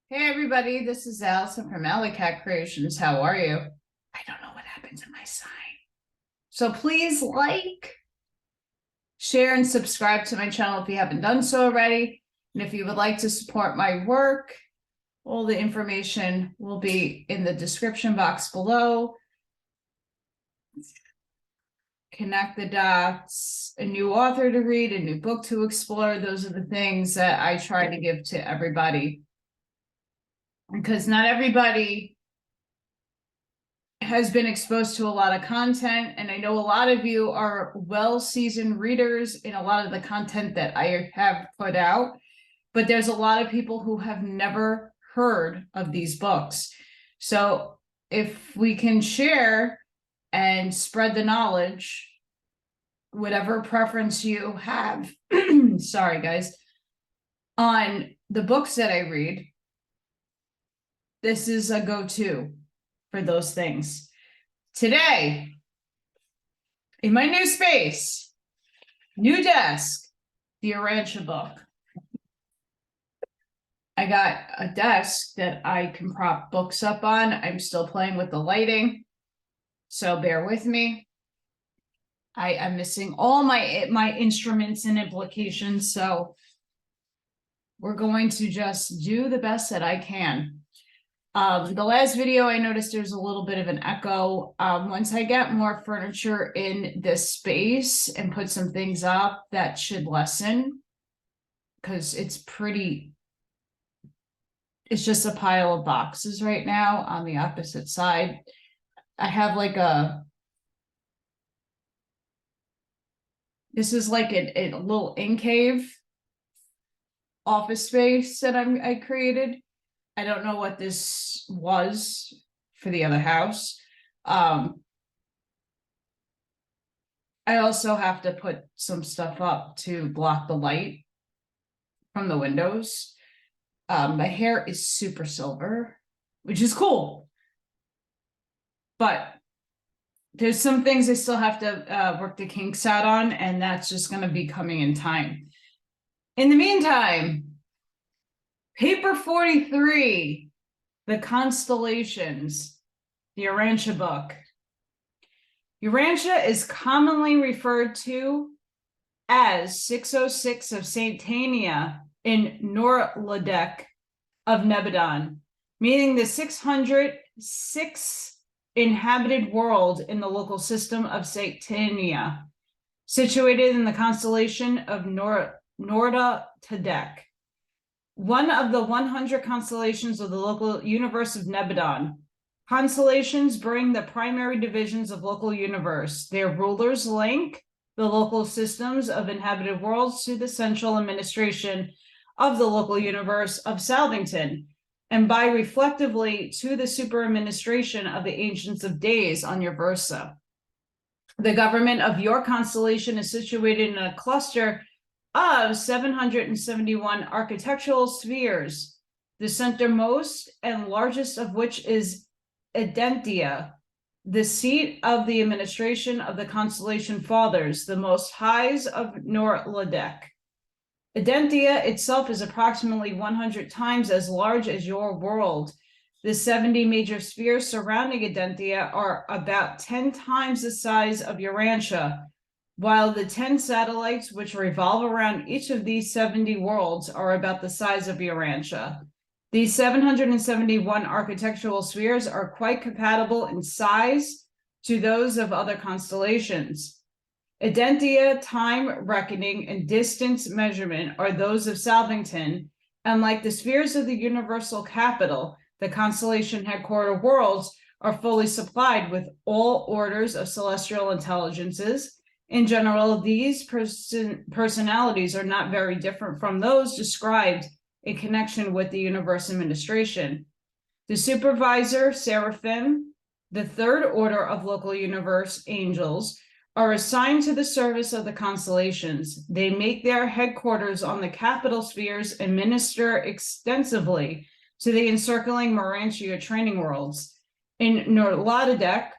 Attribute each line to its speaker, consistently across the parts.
Speaker 1: Hey everybody, this is Allison from Allykatkreations. How are you? I don't know what happened to my sign. So please like, share, and subscribe to my channel if you haven't done so already. And if you would like to support my work, all the information will be in the description box below. Connect the dots, a new author to read, a new book to explore. Those are the things that I try to give to everybody. Because not everybody has been exposed to a lot of content, and I know a lot of you are well-seasoned readers in a lot of the content that I have put out, but there's a lot of people who have never heard of these books. So if we can share and spread the knowledge, whatever preference you have, sorry guys, on the books that I read, this is a go-to for those things. Today, in my new space, new desk, the Urantia Book. I got a desk that I can prop books up on. I'm still playing with the lighting, so bear with me. I am missing all my instruments and implications, so we're going to just do the best that I can. The last video, I noticed there's a little bit of an echo. Once I get more furniture in this space and put some things up, that should lessen, because it's just a pile of boxes right now on the opposite side. I have like this is like a little in cave office space that I created. I don't know what this was for the other house. I also have to put some stuff up to block the light from the windows. My hair is super silver, which is cool. But there's some things I still have to work the kinks out on, and that's just going to be coming in time. In the meantime, Paper 43, the Constellations, the Urantia Book. Urantia is commonly referred to as 606 of Saintania in Norladek of Nebadon, meaning the 606th inhabited world in the local system of Saintania, situated in the constellation of Norda-Tadek. One of the 100 constellations of the local universe of Nebadon. Constellations bring the primary divisions of local universe. Their rulers link the local systems of inhabited worlds to the central administration of the local universe of Salvington, and by reflectively to the super administration of the Ancients of Days on your versa. The government of your constellation is situated in a cluster of 771 architectural spheres, the centermost and largest of which is Urantia, the seat of the administration of the constellation fathers, the most highs of Norladek. Urantia itself is approximately 100 times as large as your world. The 70 major spheres surrounding Urantia are about 10 times the size of Urantia, while the 10 satellites which revolve around each of these 70 worlds are about the size of Urantia. These 771 architectural spheres are quite compatible in size to those of other constellations. Urantia, time reckoning, and distance measurement are those of Salvington, and like the spheres of the universal capital, the constellation headquarter worlds are fully supplied with all orders of celestial intelligences. In general, these personalities are not very different from those described in connection with the universe administration. The supervisor, seraphim, the third order of local universe angels, are assigned to the service of the constellations. They make their headquarters on the capital spheres and minister extensively to the encircling Urantia training worlds. In Norladek,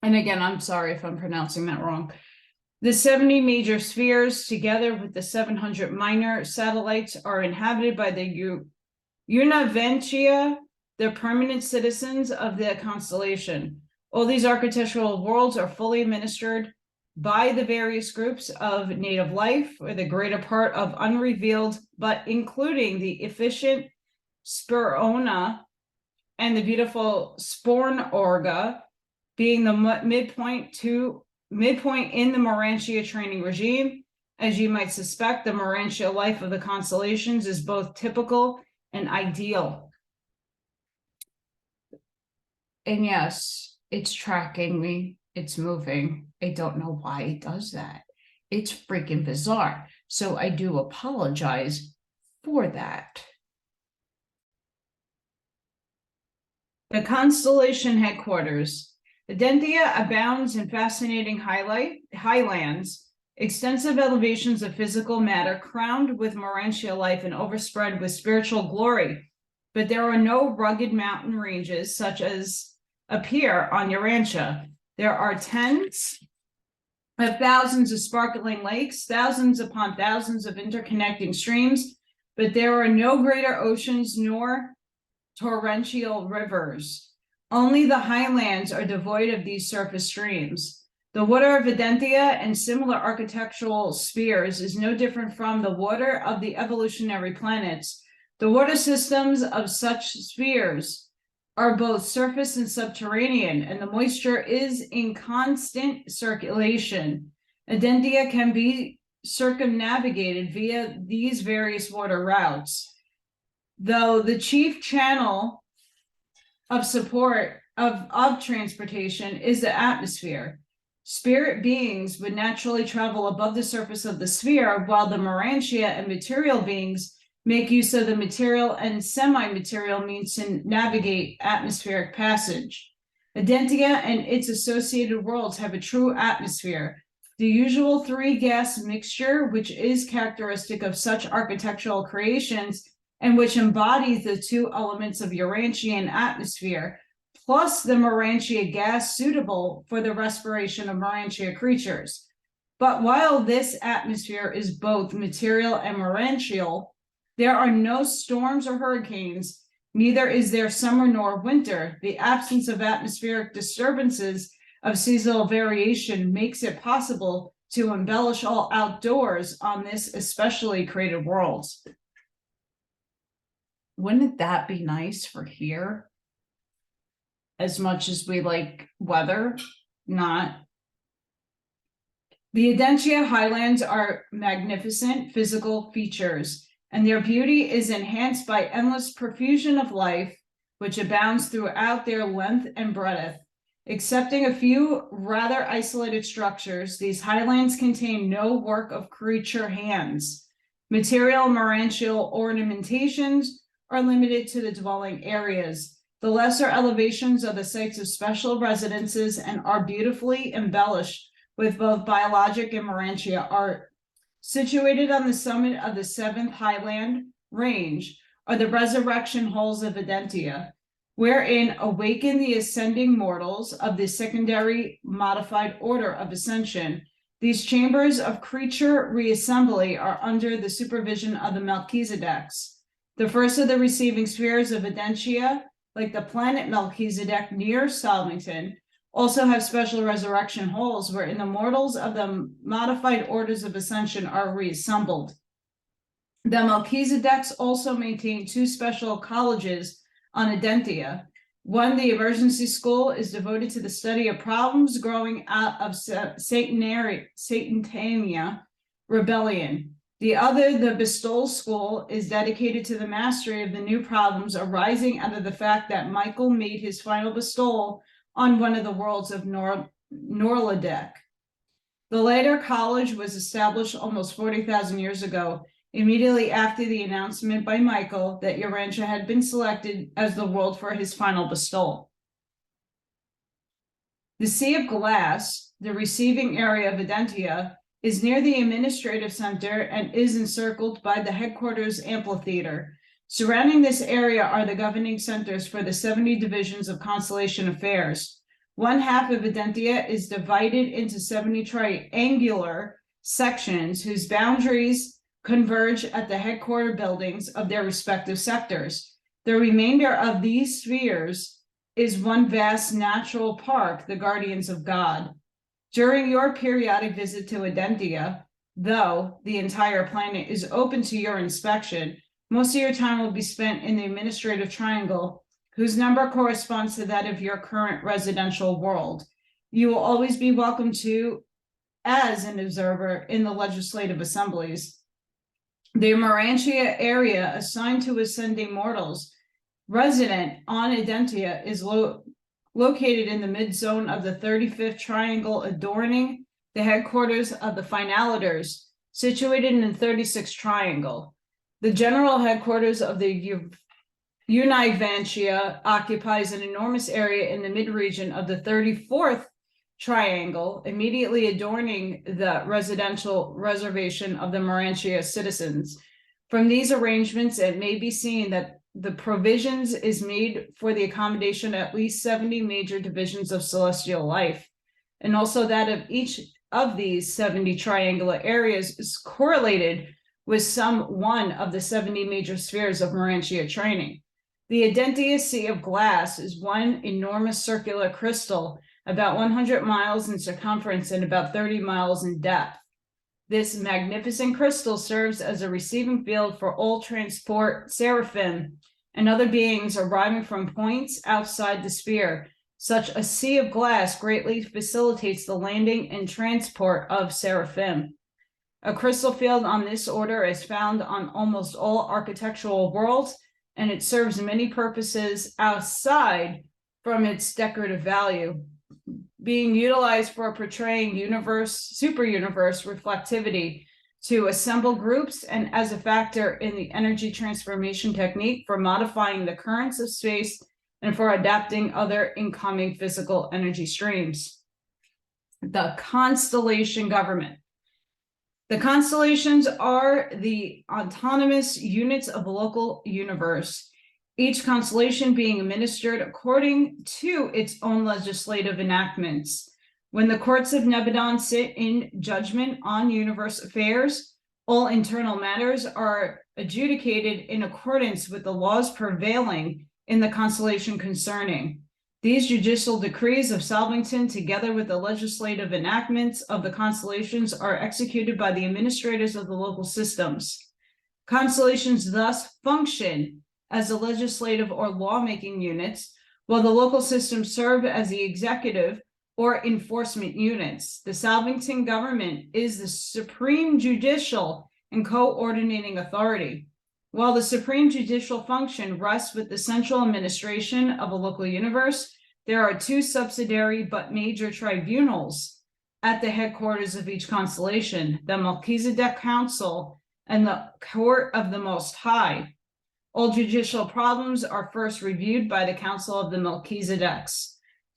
Speaker 1: and again, I'm sorry if I'm pronouncing that wrong, the 70 major spheres, together with the 700 minor satellites, are inhabited by the Urantia, the permanent citizens of the constellation. All these architectural worlds are fully administered by the various groups of native life, or the greater part of unrevealed, but including the efficient Spirona and the beautiful Sporn Orga, being the midpoint in the Urantia training regime. As you might suspect, the Urantia life of the constellations is both typical and ideal. And yes, it's tracking me. It's moving. I don't know why it does that. It's freaking bizarre. So I do apologize for that. The constellation headquarters. Urantia abounds in fascinating highlands, extensive elevations of physical matter crowned with Urantia life and overspread with spiritual glory. But there are no rugged mountain ranges such as appear on Urantia. There are tens of thousands of sparkling lakes, thousands upon thousands of interconnecting streams, but there are no greater oceans nor torrential rivers. Only the highlands are devoid of these surface streams. The water of Urantia and similar architectural spheres is no different from the water of the evolutionary planets. The water systems of such spheres are both surface and subterranean, and the moisture is in constant circulation. Urantia can be circumnavigated via these various water routes, though the chief channel of support of transportation is the atmosphere. Spirit beings would naturally travel above the surface of the sphere, while the Urantia and material beings make use of the material and semi-material means to navigate atmospheric passage. Urantia and its associated worlds have a true atmosphere. The usual three-gas mixture, which is characteristic of such architectural creations and which embodies the two elements of Urantian atmosphere, plus the Urantia gas suitable for the respiration of Urantia creatures. But while this atmosphere is both material and Urantial, there are no storms or hurricanes, neither is there summer nor winter. The absence of atmospheric disturbances of seasonal variation makes it possible to embellish all outdoors on this especially created world. Wouldn't that be nice for here? As much as we like weather, not. The Urantia highlands are magnificent physical features, and their beauty is enhanced by endless profusion of life, which abounds throughout their length and breadth. Excepting a few rather isolated structures, these highlands contain no work of creature hands. Material Urantial ornamentations are limited to the dwelling areas. The lesser elevations are the sites of special residences and are beautifully embellished with both biologic and Urantia art. Situated on the summit of the 7th Highland Range are the resurrection halls of Urantia, wherein awaken the ascending mortals of the secondary modified order of ascension. These chambers of creature reassembly are under the supervision of the Melchizedeks. The first of the receiving spheres of Urantia, like the planet Melchizedek near Solvington, also have special resurrection halls wherein the mortals of the modified orders of ascension are reassembled. The Melchizedeks also maintain two special colleges on Urantia. One, the emergency school, is devoted to the study of problems growing out of Satania rebellion. The other, the bestowal school, is dedicated to the mastery of the new problems arising out of the fact that Michael made his final bestowal on one of the worlds of Norladek. The later college was established almost 40,000 years ago, immediately after the announcement by Michael that Urantia had been selected as the world for his final bestowal. The Sea of Glass, the receiving area of Urantia, is near the administrative center and is encircled by the headquarters amphitheater. Surrounding this area are the governing centers for the 70 divisions of constellation affairs. One half of Urantia is divided into 70 triangular sections whose boundaries converge at the headquarter buildings of their respective sectors. The remainder of these spheres is one vast natural park, the guardians of God. During your periodic visit to Urantia, though the entire planet is open to your inspection, most of your time will be spent in the administrative triangle, whose number corresponds to that of your current residential world. You will always be welcome to as an observer in the legislative assemblies. The Urantia area assigned to ascending mortals resident on Urantia is located in the mid-zone of the 35th triangle, adorning the headquarters of the Finalators, situated in the 36th triangle. The general headquarters of the Urantia occupies an enormous area in the mid-region of the 34th triangle, immediately adorning the residential reservation of the Urantia citizens. From these arrangements, it may be seen that the provisions is made for the accommodation of at least 70 major divisions of celestial life, and also that of each of these 70 triangular areas is correlated with some one of the 70 major spheres of Urantia training. The Urantia Sea of Glass is one enormous circular crystal, about 100 miles in circumference and about 30 miles in depth. This magnificent crystal serves as a receiving field for all transport seraphim and other beings arriving from points outside the sphere. Such a sea of glass greatly facilitates the landing and transport of seraphim. A crystal field on this order is found on almost all architectural worlds, and it serves many purposes outside from its decorative value, being utilized for portraying super universe reflectivity, to assemble groups, and as a factor in the energy transformation technique for modifying the currents of space and for adapting other incoming physical energy streams. The constellation government. The constellations are the autonomous units of a local universe, each constellation being administered according to its own legislative enactments. When the courts of Nebadon sit in judgment on universe affairs, all internal matters are adjudicated in accordance with the laws prevailing in the constellation concerning. These judicial decrees of Salvington, together with the legislative enactments of the constellations, are executed by the administrators of the local systems. Constellations thus function as the legislative or lawmaking units, while the local systems serve as the executive or enforcement units. The Salvington government is the supreme judicial and coordinating authority. While the supreme judicial function rests with the central administration of a local universe, there are two subsidiary but major tribunals at the headquarters of each constellation, the Melchizedek Council and the Court of the Most High. All judicial problems are first reviewed by the Council of the Melchizedeks.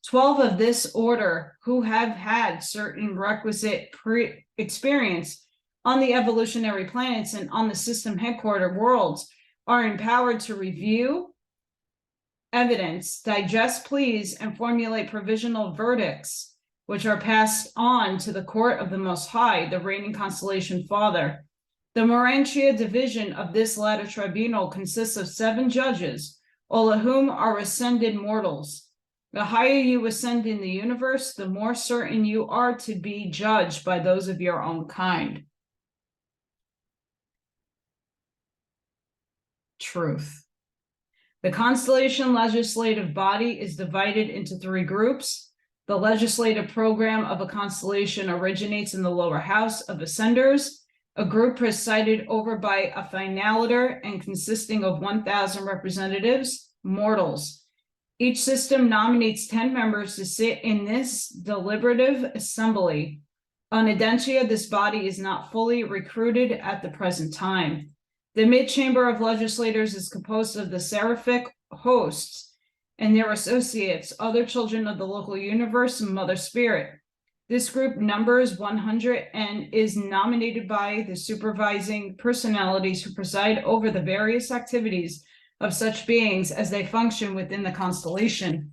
Speaker 1: 12 of this order, who have had certain requisite experience on the evolutionary planets and on the system headquarter worlds, are empowered to review evidence, digest pleas, and formulate provisional verdicts, which are passed on to the Court of the Most High, the reigning constellation father. The Urantia division of this latter tribunal consists of 7 judges, all of whom are ascended mortals. The higher you ascend in the universe, the more certain you are to be judged by those of your own kind. Truth. The constellation legislative body is divided into 3 groups. The legislative program of a constellation originates in the lower house of ascenders, a group presided over by a finalator and consisting of 1,000 representatives, mortals. Each system nominates 10 members to sit in this deliberative assembly. On Urantia, this body is not fully recruited at the present time. The mid-chamber of legislators is composed of the seraphic hosts and their associates, other children of the local universe and Mother Spirit. This group numbers 100 and is nominated by the supervising personalities who preside over the various activities of such beings as they function within the constellation.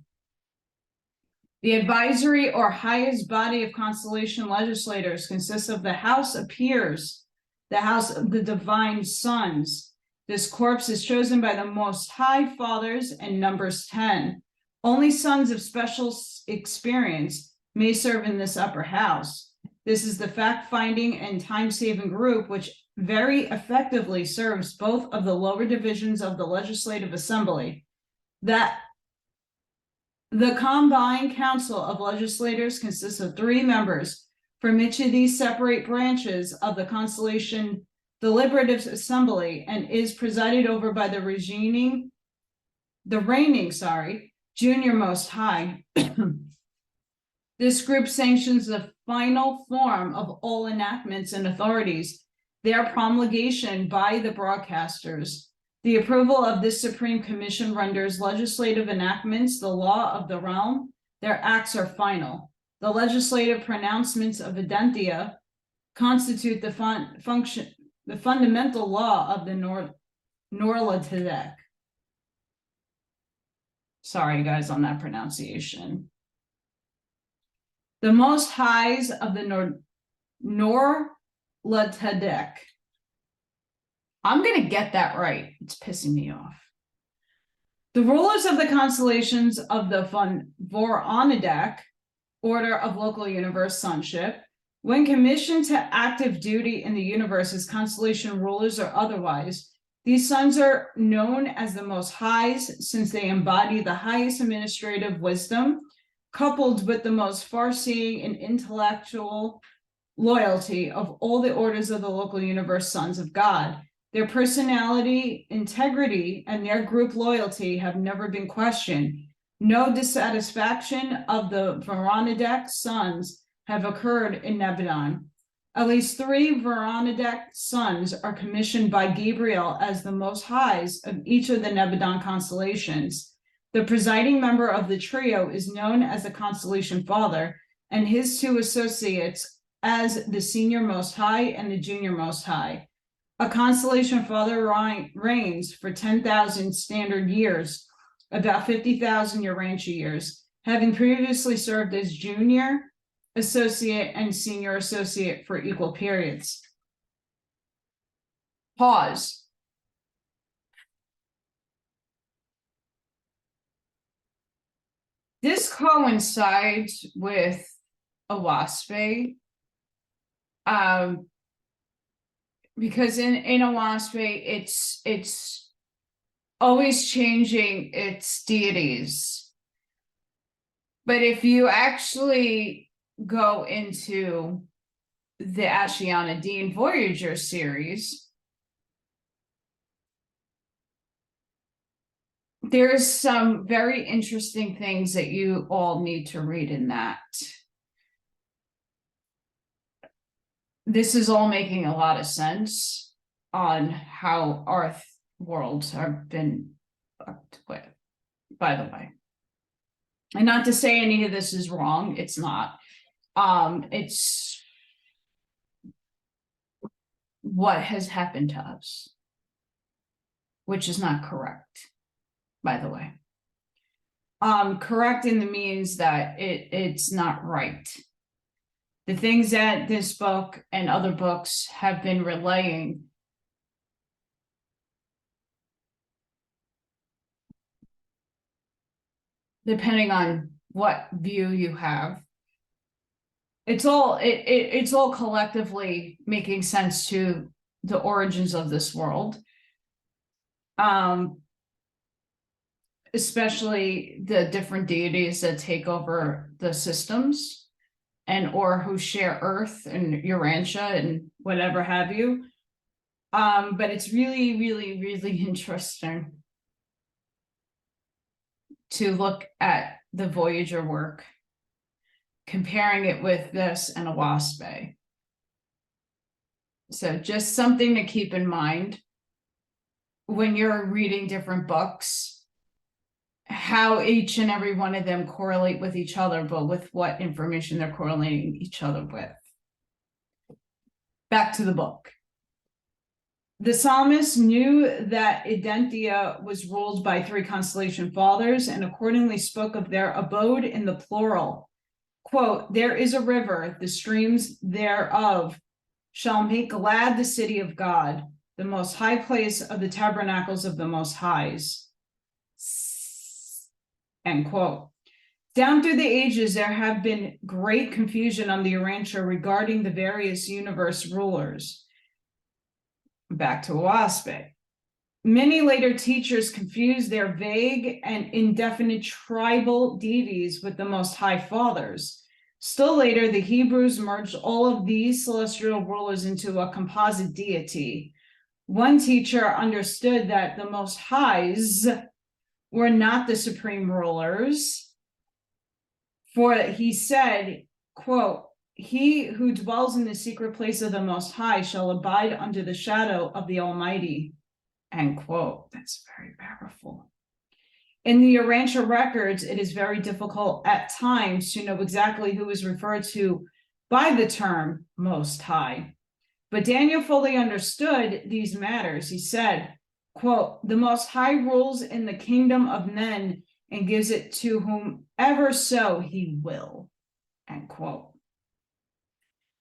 Speaker 1: The advisory or highest body of constellation legislators consists of the House of Peers, the House of the Divine Sons, This corpse is chosen by the Most High Fathers and numbers 10. Only sons of special experience may serve in this upper house. This is the fact-finding and time-saving group which very effectively serves both of the lower divisions of the Legislative Assembly. That the combined council of legislators consists of 3 members from each of these separate branches of the Constellation Deliberative Assembly and is presided over by the reigning junior Most High. This group sanctions the final form of all enactments and authorities, their promulgation by the broadcasters. The approval of this Supreme Commission renders legislative enactments the law of the realm. Their acts are final. The legislative pronouncements of Urantia constitute the fundamental law of the Allykatkreations. Sorry, guys, on that pronunciation. The Most Highs of the Allykatkreations. I'm going to get that right. It's pissing me off. The rulers of the constellations of the Urantia order of local universe sonship, when commissioned to active duty in the universe as constellation rulers or otherwise, these sons are known as the Most Highs since they embody the highest administrative wisdom, coupled with the most far-seeing and intellectual loyalty of all the orders of the local universe sons of God. Their personality, integrity, and their group loyalty have never been questioned. No dissatisfaction of the Urantia sons have occurred in Nebadon. At least 3 Urantia sons are commissioned by Gabriel as the Most Highs of each of the Nebadon constellations. The presiding member of the trio is known as the Constellation Father, and his 2 associates as the Senior Most High and the Junior Most High. A Constellation Father reigns for 10,000 standard years, about 50,000 Urantia years, having previously served as Junior Associate and Senior Associate for equal periods. Pause. This coincides with Awaspe, because in Awaspe, it's always changing its deities. But if you actually go into the Ashiana Dean Voyager series, there's some very interesting things that you all need to read in that. This is all making a lot of sense on how Earth worlds have been fucked with, by the way. And not to say any of this is wrong, it's not. It's what has happened to us, which is not correct, by the way. Correct in the means that it's not right. The things that this book and other books have been relaying depending on what view you have, it's all collectively making sense to the origins of this world. Especially the different deities that take over the systems and or who share Earth and Urantia and whatever have you. But it's really, really, really interesting to look at the Voyager work, comparing it with this and Awaspe. So just something to keep in mind when you're reading different books, how each and every one of them correlate with each other, but with what information they're correlating each other with. Back to the book. The psalmist knew that Urantia was ruled by 3 constellation fathers and accordingly spoke of their abode in the plural. Quote, there is a river, the streams thereof shall make glad the city of God. the most high place of the tabernacles of the most highs. End quote. Down through the ages, there have been great confusion on the Urantia regarding the various universe rulers. Back to Waspe. Many later teachers confused their vague and indefinite tribal deities with the Most High Fathers. Still later, the Hebrews merged all of these celestial rulers into a composite deity. One teacher understood that the Most Highs were not the supreme rulers, for he said, quote, "He who dwells in the secret place of the Most High shall abide under the shadow of the Almighty," end quote. That's very powerful. In the Urantia records, it is very difficult at times to know exactly who is referred to by the term Most High. But Daniel fully understood these matters. He said, quote, "The Most High rules in the kingdom of men and gives it to whomever so he will," end quote.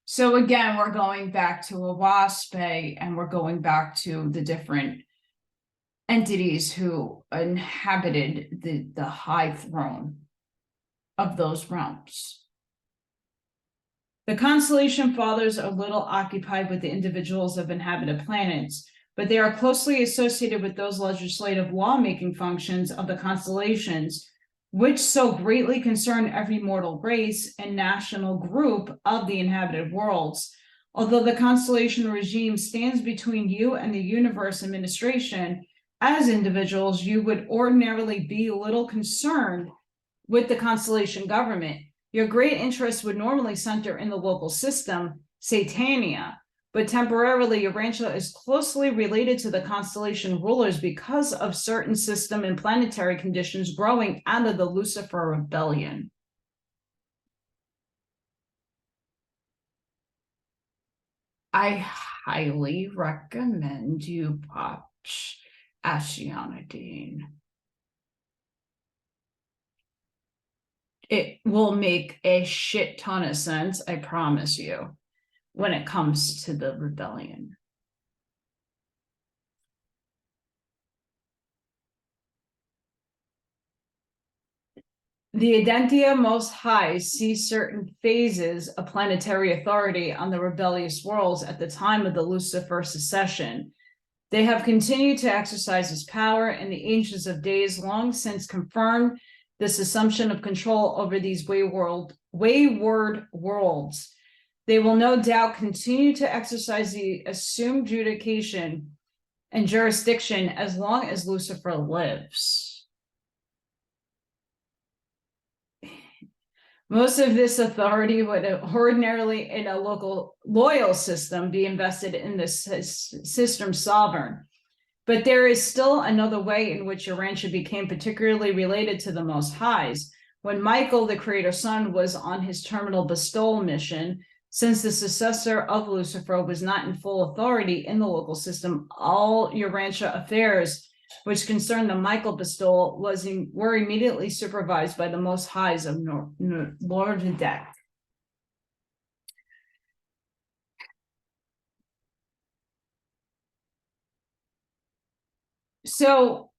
Speaker 1: So again, we're going back to Awaspe, and we're going back to the different entities who inhabited the high throne of those realms. The constellation fathers are little occupied with the individuals of inhabited planets, but they are closely associated with those legislative lawmaking functions of the constellations, which so greatly concern every mortal race and national group of the inhabited worlds. Although the constellation regime stands between you and the universe administration, as individuals, you would ordinarily be little concerned with the constellation government. Your great interest would normally center in the local system, Satania, but temporarily Urantia is closely related to the constellation rulers because of certain system and planetary conditions growing out of the Lucifer rebellion. I highly recommend you watch Ashianadine. It will make a shit ton of sense, I promise you, when it comes to the rebellion. The Identia Most High sees certain phases of planetary authority on the rebellious worlds at the time of the Lucifer secession. They have continued to exercise this power, and the Ancients of Days long since confirmed this assumption of control over these wayward worlds. They will no doubt continue to exercise the assumed judication and jurisdiction as long as Lucifer lives. Most of this authority would ordinarily, in a local loyal system, be invested in the system sovereign. But there is still another way in which Urantia became particularly related to the Most Highs. When Michael, the Creator's son, was on his terminal bestowal mission, since the successor of Lucifer was not in full authority in the local system, all Urantia affairs which concerned the Michael bestowal were immediately supervised by the Most Highs of Lord Vedek. So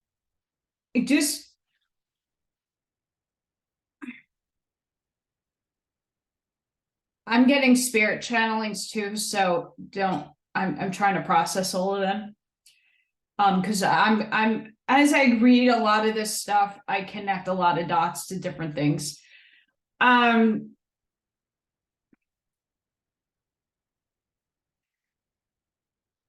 Speaker 1: I'm getting spirit channelings too, so I'm trying to process all of them. Because I'm as I read a lot of this stuff, I connect a lot of dots to different things.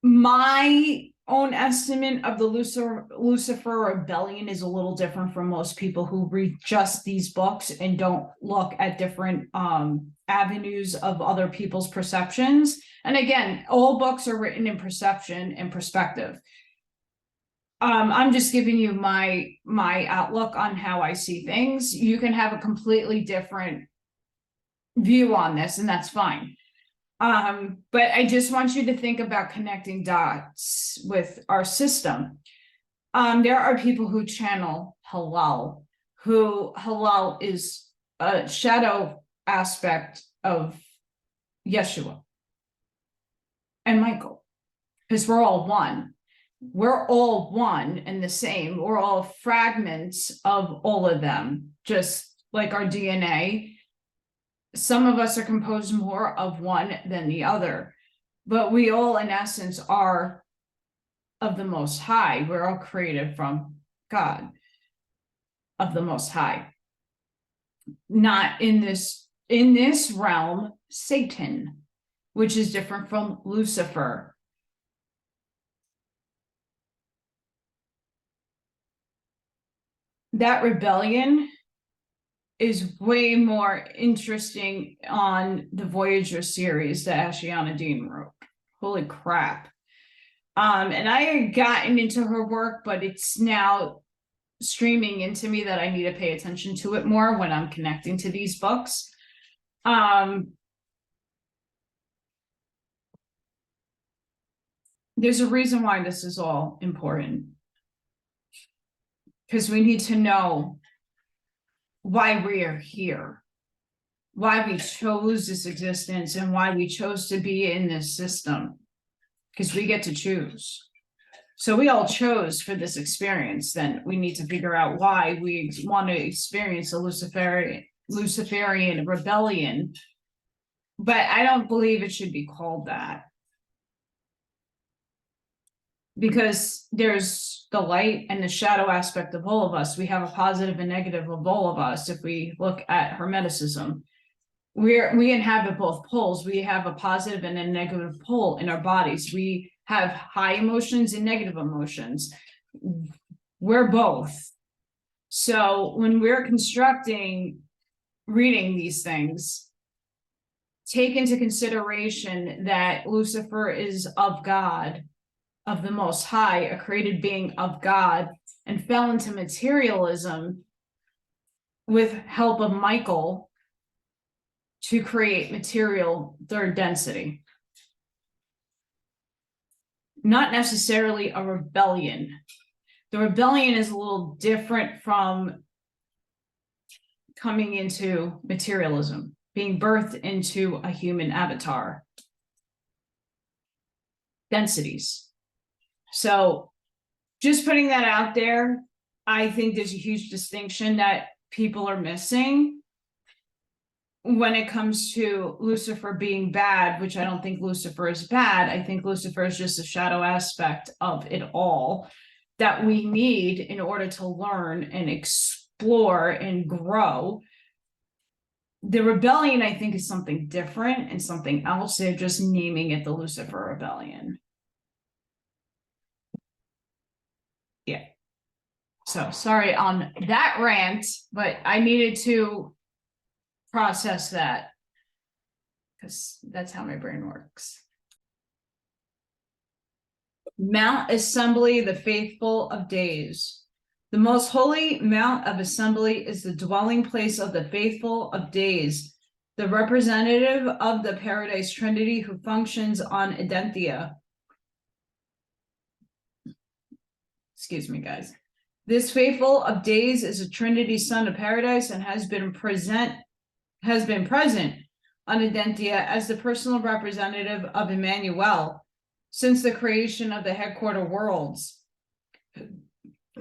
Speaker 1: My own estimate of the Lucifer rebellion is a little different from most people who read just these books and don't look at different avenues of other people's perceptions. And again, all books are written in perception and perspective. I'm just giving you my outlook on how I see things. You can have a completely different view on this, and that's fine. But I just want you to think about connecting dots with our system. There are people who channel Halal, who Halal is a shadow aspect of Yeshua and Michael. because we're all one. We're all one and the same. We're all fragments of all of them, just like our DNA. Some of us are composed more of one than the other, but we all, in essence, are of the Most High. We're all created from God, of the Most High. Not in this realm, Satan, which is different from Lucifer. That rebellion is way more interesting on the Voyager series that Ashiana Dean wrote. Holy crap. And I had gotten into her work, but it's now streaming into me that I need to pay attention to it more when I'm connecting to these books. There's a reason why this is all important, because we need to know why we are here, why we chose this existence, and why we chose to be in this system, because we get to choose. So we all chose for this experience. Then we need to figure out why we want to experience a Luciferian rebellion. But I don't believe it should be called that, because there's the light and the shadow aspect of all of us. We have a positive and negative of all of us. If we look at Hermeticism, we inhabit both poles. We have a positive and a negative pole in our bodies. We have high emotions and negative emotions. We're both. So when we're reading these things, take into consideration that Lucifer is of God, of the Most High, a created being of God, and fell into materialism with help of Michael to create material third density. Not necessarily a rebellion. The rebellion is a little different from coming into materialism, being birthed into a human avatar. Densities. So just putting that out there, I think there's a huge distinction that people are missing when it comes to Lucifer being bad, which I don't think Lucifer is bad. I think Lucifer is just a shadow aspect of it all that we need in order to learn and explore and grow. The rebellion, I think, is something different and something else. They're just naming it the Lucifer Rebellion. Yeah. So sorry on that rant, but I needed to process that because that's how my brain works. Mount Assembly, the faithful of days. The most holy Mount of Assembly is the dwelling place of the faithful of days, the representative of the Paradise Trinity who functions on Urantia. Excuse me, guys. This faithful of days is a Trinity son of Paradise and has been present on Urantia as the personal representative of Emmanuel since the creation of the headquarter worlds.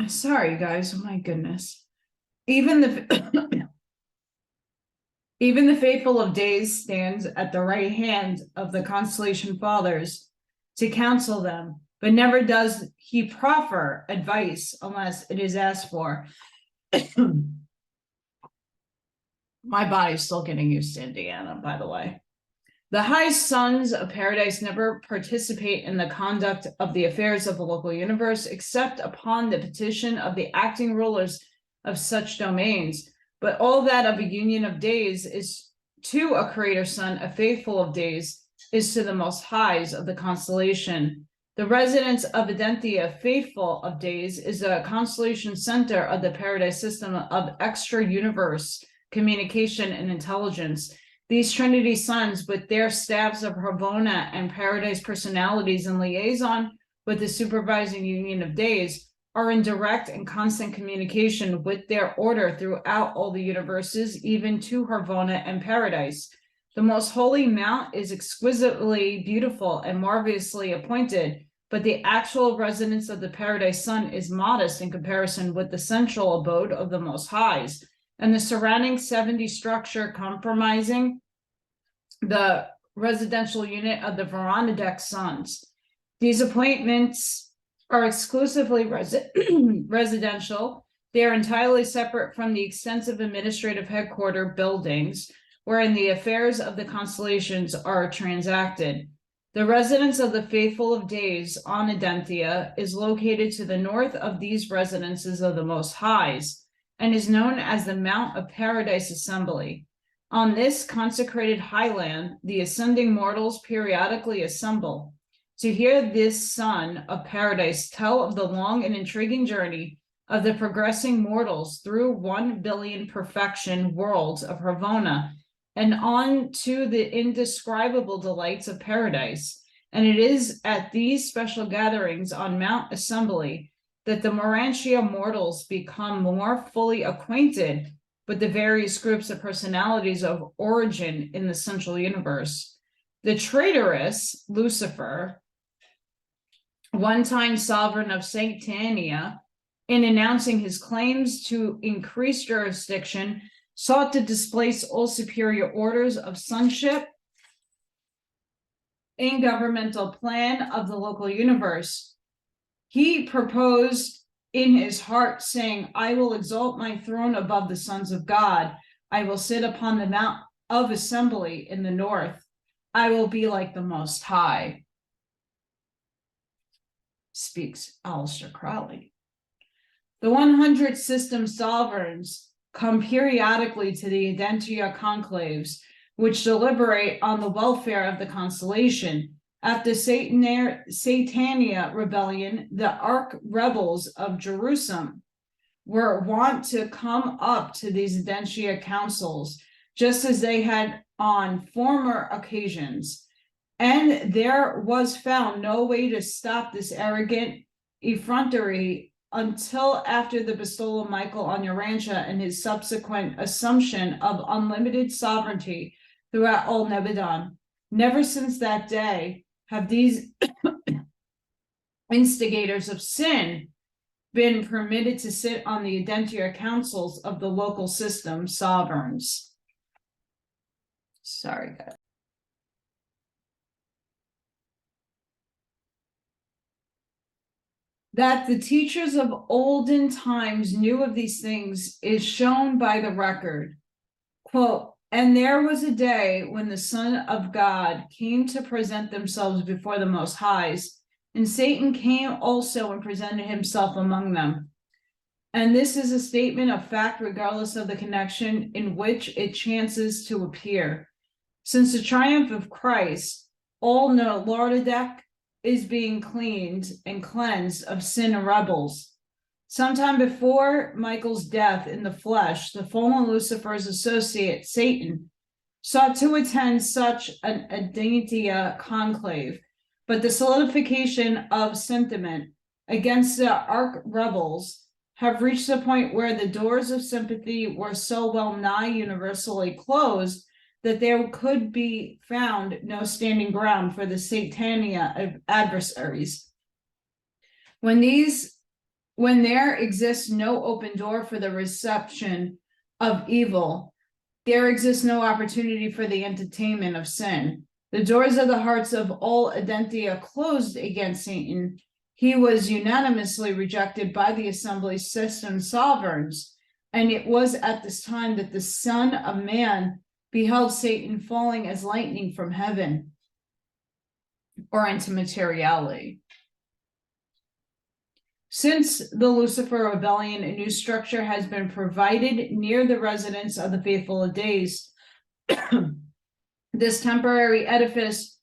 Speaker 1: Sorry, guys. Oh my goodness. Even the faithful of days stands at the right hand of the Constellation Fathers to counsel them, but never does he proffer advice unless it is asked for. My body's still getting used to Indiana, by the way. The high sons of Paradise never participate in the conduct of the affairs of the local universe, except upon the petition of the acting rulers of such domains. But all that of a union of days is to a creator son, a faithful of days, is to the most highs of the constellation. The residence of Urantia, faithful of days, is a constellation center of the Paradise system of extra universe communication and intelligence. These Trinity sons, with their staffs of Havona and Paradise personalities in liaison with the supervising union of days, are in direct and constant communication with their order throughout all the universes, even to Havona and Paradise. The most holy mount is exquisitely beautiful and marvelously appointed, but the actual residence of the paradise son is modest in comparison with the central abode of the Most Highs, and the surrounding 70 structure compromising the residential unit of the Veranadek sons. These appointments are exclusively residential. They are entirely separate from the extensive administrative headquarter buildings wherein the affairs of the constellations are transacted. The residence of the Faithful of Days on Urantia is located to the north of these residences of the Most Highs and is known as the Mount of Paradise Assembly. On this consecrated highland, the ascending mortals periodically assemble to hear this son of paradise tell of the long and intriguing journey of the progressing mortals through 1 billion perfection worlds of Ravona and on to the indescribable delights of paradise. And it is at these special gatherings on Mount Assembly that the Urantia mortals become more fully acquainted with the various groups of personalities of origin in the central universe. The traitorous Lucifer, one-time sovereign of Satania, in announcing his claims to increase jurisdiction, sought to displace all superior orders of sonship in governmental plan of the local universe. He proposed in his heart, saying, I will exalt my throne above the sons of God. I will sit upon the Mount of Assembly in the north. I will be like the Most High. Speaks Aleister Crowley. The 100 system sovereigns come periodically to the Urantia conclaves, which deliberate on the welfare of the constellation. After Satania rebellion, the arch rebels of Jerusalem were wont to come up to these Urantia councils, just as they had on former occasions. And there was found no way to stop this arrogant effrontery until after the bestowal of Michael on Urantia and his subsequent assumption of unlimited sovereignty throughout all Nebadon. Never since that day have these instigators of sin been permitted to sit on the Urantia councils of the local system sovereigns. Sorry, guys. That the teachers of olden times knew of these things is shown by the record. Quote, and there was a day when the Son of God came to present themselves before the Most Highs, and Satan came also and presented himself among them. And this is a statement of fact regardless of the connection in which it chances to appear. Since the triumph of Christ, all know Lordadek is being cleaned and cleansed of sin and rebels. Sometime before Michael's death in the flesh, the fallen Lucifer's associate, Satan, sought to attend such an Urantia conclave, but the solidification of sentiment against the arch rebels have reached the point where the doors of sympathy were so well nigh universally closed that there could be found no standing ground for the Satania adversaries. When there exists no open door for the reception of evil, there exists no opportunity for the entertainment of sin. The doors of the hearts of all Urantia closed against Satan. He was unanimously rejected by the assembly system sovereigns, and it was at this time that the Son of Man beheld Satan falling as lightning from heaven or into materiality. Since the Lucifer rebellion, a new structure has been provided near the residence of the Faithful of Days. This temporary edifice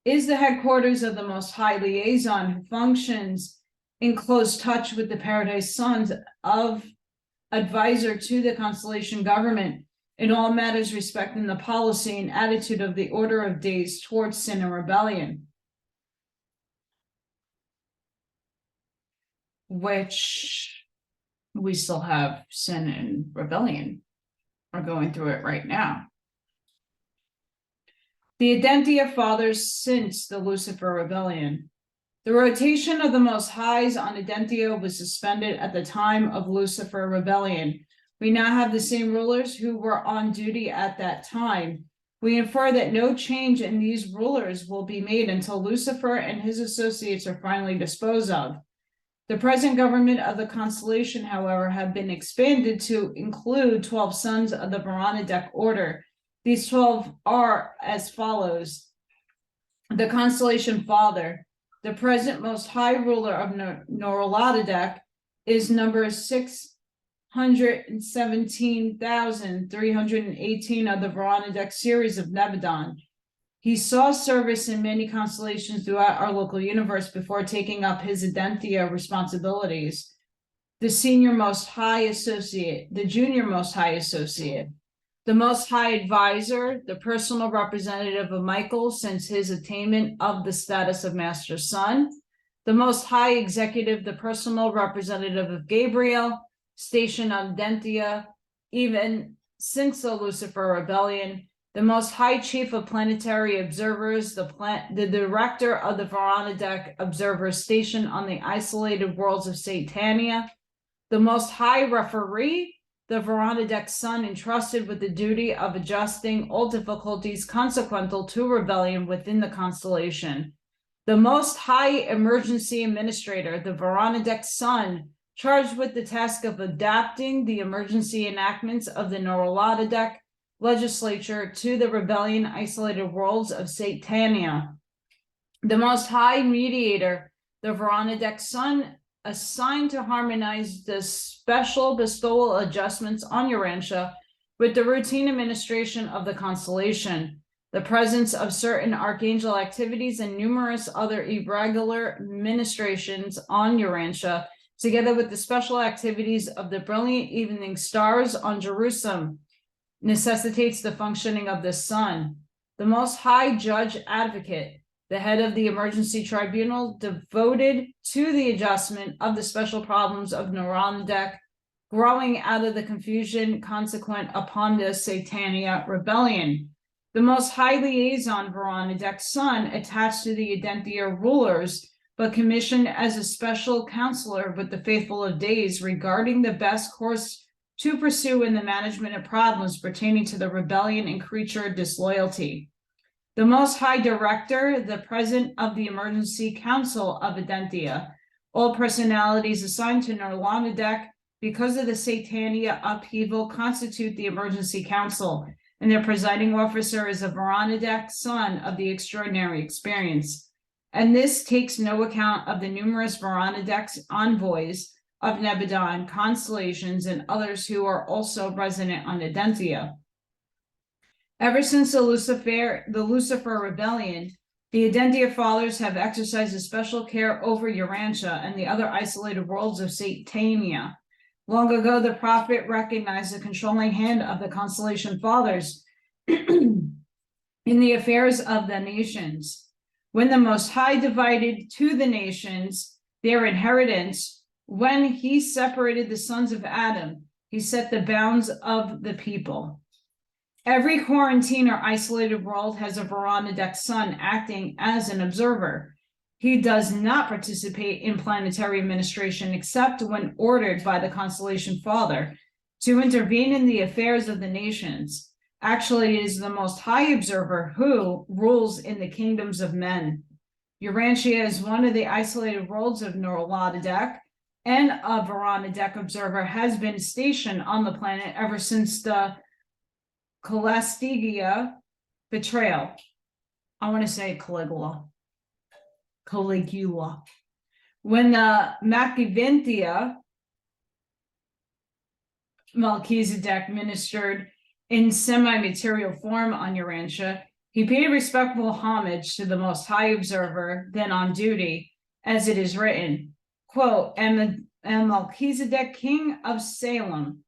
Speaker 1: is the headquarters of the Most High Liaison, who functions in close touch with the Paradise Sons of advisor to the Constellation government in all matters respecting the policy and attitude of the Order of Days towards sin and rebellion. Which we still have sin and rebellion. We're going through it right now. The Urantia fathers since the Lucifer rebellion. The rotation of the Most Highs on Urantia was suspended at the time of Lucifer rebellion. We now have the same rulers who were on duty at that time. We infer that no change in these rulers will be made until Lucifer and his associates are finally disposed of. The present government of the constellation, however, have been expanded to include 12 sons of the Veronidek order. These 12 are as follows. The constellation father, the present most high ruler of Norlatadek, is number 617,318 of the Veronidek series of Nebadon. He saw service in many constellations throughout our local universe before taking up his Urantia responsibilities. The senior most high associate, the junior most high associate, the most high advisor, the personal representative of Michael since his attainment of the status of Master Son, the most high executive, the personal representative of Gabriel, stationed on Urantia, even since the Lucifer rebellion, the most high chief of planetary observers, the director of the Veronidek observers stationed on the isolated worlds of Satania, the most high referee, the Veronidek son entrusted with the duty of adjusting all difficulties consequential to rebellion within the constellation, the most high emergency administrator, the Veronidek son charged with the task of adapting the emergency enactments of the Norlatadek legislature to the rebellion isolated worlds of Satania, the most high mediator, the Veronidek son assigned to harmonize the special bestowal adjustments on Urantia with the routine administration of the constellation, the presence of certain archangel activities and numerous other irregular ministrations on Urantia, together with the special activities of the brilliant evening stars on Jerusalem, necessitates the functioning of the sun. The most high judge advocate, the head of the emergency tribunal devoted to the adjustment of the special problems of Veronidek growing out of the confusion consequent upon the Satania rebellion. The most high liaison Veronidek's son attached to the Urantia rulers, but commissioned as a special counselor with the faithful of days regarding the best course to pursue in the management of problems pertaining to the rebellion and creature disloyalty. The most high director, the president of the emergency council of Urantia, all personalities assigned to Norlatadek because of the Satania upheaval constitute the emergency council, and their presiding officer is a Veronidek son of the extraordinary experience. And this takes no account of the numerous Veronidek envoys of Nebadon, constellations, and others who are also resident on Urantia. Ever since the Lucifer rebellion, the Urantia fathers have exercised a special care over Urantia and the other isolated worlds of Satania. Long ago, the prophet recognized the controlling hand of the constellation fathers in the affairs of the nations. When the Most High divided to the nations their inheritance, when he separated the sons of Adam, he set the bounds of the people. Every quarantine or isolated world has a Veronidek son acting as an observer. He does not participate in planetary administration except when ordered by the constellation father to intervene in the affairs of the nations. Actually, it is the Most High observer who rules in the kingdoms of men. Urantia is one of the isolated worlds of Norlatadek, and a Veronidek observer has been stationed on the planet ever since the Calastia betrayal. I want to say Caligula. When the Machiaventia Melchizedek ministered in semi-material form on Urantia, he paid respectful homage to the Most High observer then on duty, as it is written, quote, and Melchizedek, king of Salem,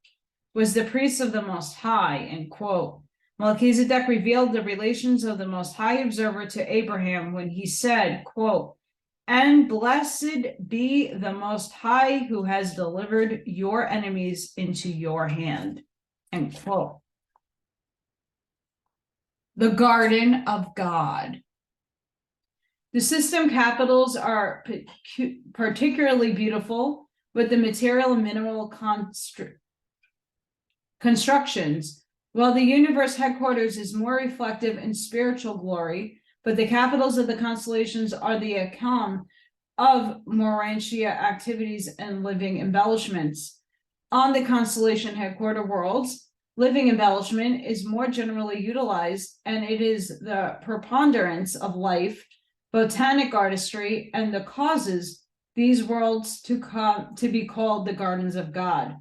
Speaker 1: was the priest of the Most High, end quote. Melchizedek revealed the relations of the Most High observer to Abraham when he said, quote, and blessed be the Most High who has delivered your enemies into your hand, end quote. The Garden of God. The system capitals are particularly beautiful with the material and mineral constructions, while the universe headquarters is more reflective in spiritual glory, but the capitals of the constellations are the account of Urantia activities and living embellishments. On the constellation headquarter worlds, living embellishment is more generally utilized, and it is the preponderance of life, botanic artistry, and the causes these worlds to be called the gardens of God.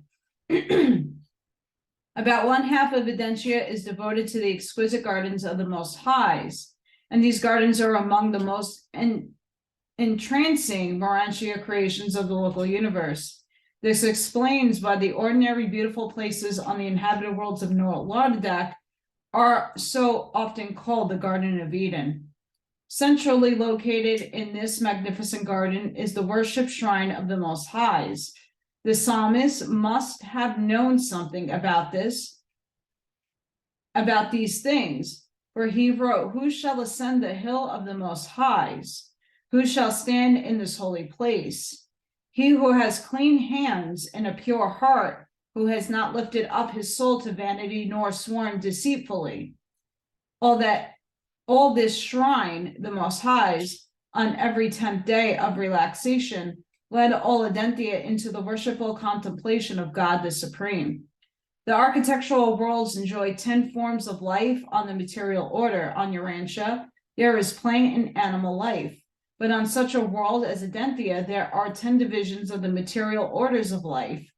Speaker 1: About 1/2 of Urantia is devoted to the exquisite gardens of the Most Highs, and these gardens are among the most entrancing Urantia creations of the local universe. This explains why the ordinary beautiful places on the inhabited worlds of Allykatzkreations are so often called the Garden of Eden. Centrally located in this magnificent garden is the worship shrine of the Most Highs. The psalmist must have known something about these things, for he wrote, "Who shall ascend the hill of the Most Highs? Who shall stand in this holy place? He who has clean hands and a pure heart, who has not lifted up his soul to vanity nor sworn deceitfully." All this shrine, the Most Highs, on every 10th day of relaxation, led all Urantia into the worshipful contemplation of God the Supreme. The architectural worlds enjoy 10 forms of life on the material order. On Urantia, there is plant and animal life. But on such a world as Urantia, there are 10 divisions of the material orders of life.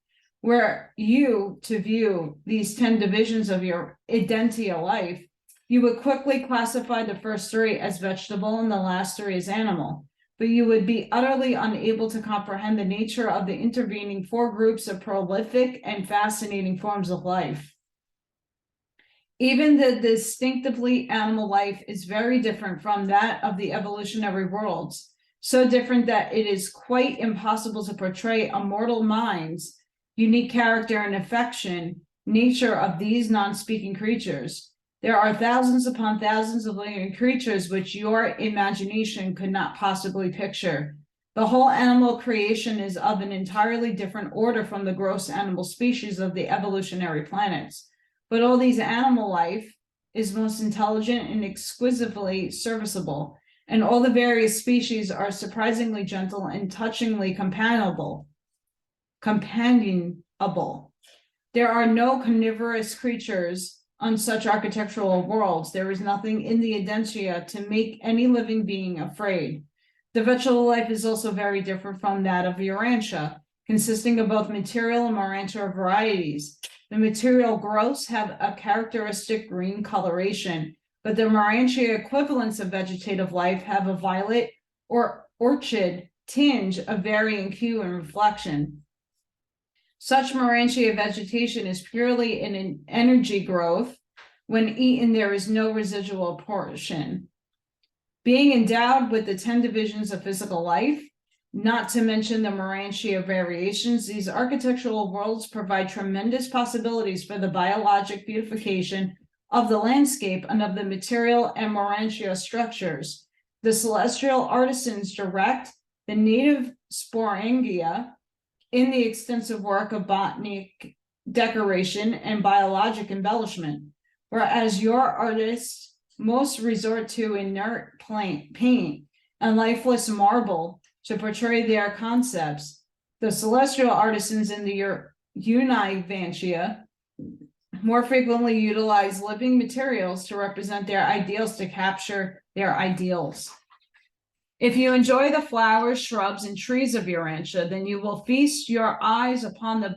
Speaker 1: Were you to view these 10 divisions of your Urantia life, you would quickly classify the first 3 as vegetable and the last 3 as animal, but you would be utterly unable to comprehend the nature of the intervening 4 groups of prolific and fascinating forms of life. Even the distinctively animal life is very different from that of the evolutionary worlds, so different that it is quite impossible to portray a mortal mind's unique character and affection nature of these non-speaking creatures. There are thousands upon thousands of living creatures which your imagination could not possibly picture. The whole animal creation is of an entirely different order from the gross animal species of the evolutionary planets. But all these animal life is most intelligent and exquisitely serviceable, and all the various species are surprisingly gentle and touchingly companionable. There are no carnivorous creatures on such architectural worlds. There is nothing in the Urantia to make any living being afraid. The vegetable life is also very different from that of Urantia, consisting of both material and Urantia varieties. The material growths have a characteristic green coloration, but the Urantia equivalents of vegetative life have a violet or orchid tinge of varying hue and reflection. Such Urantia vegetation is purely an energy growth. When eaten, there is no residual portion. Being endowed with the 10 divisions of physical life, not to mention the Urantia variations, these architectural worlds provide tremendous possibilities for the biologic beautification of the landscape and of the material and Urantia structures. The celestial artisans direct the native sporangia in the extensive work of botanic decoration and biologic embellishment, whereas your artists most resort to inert paint and lifeless marble to portray their concepts. The celestial artisans in the Urantia more frequently utilize living materials to represent their ideals, to capture their ideals. If you enjoy the flowers, shrubs, and trees of Urantia, then you will feast your eyes upon the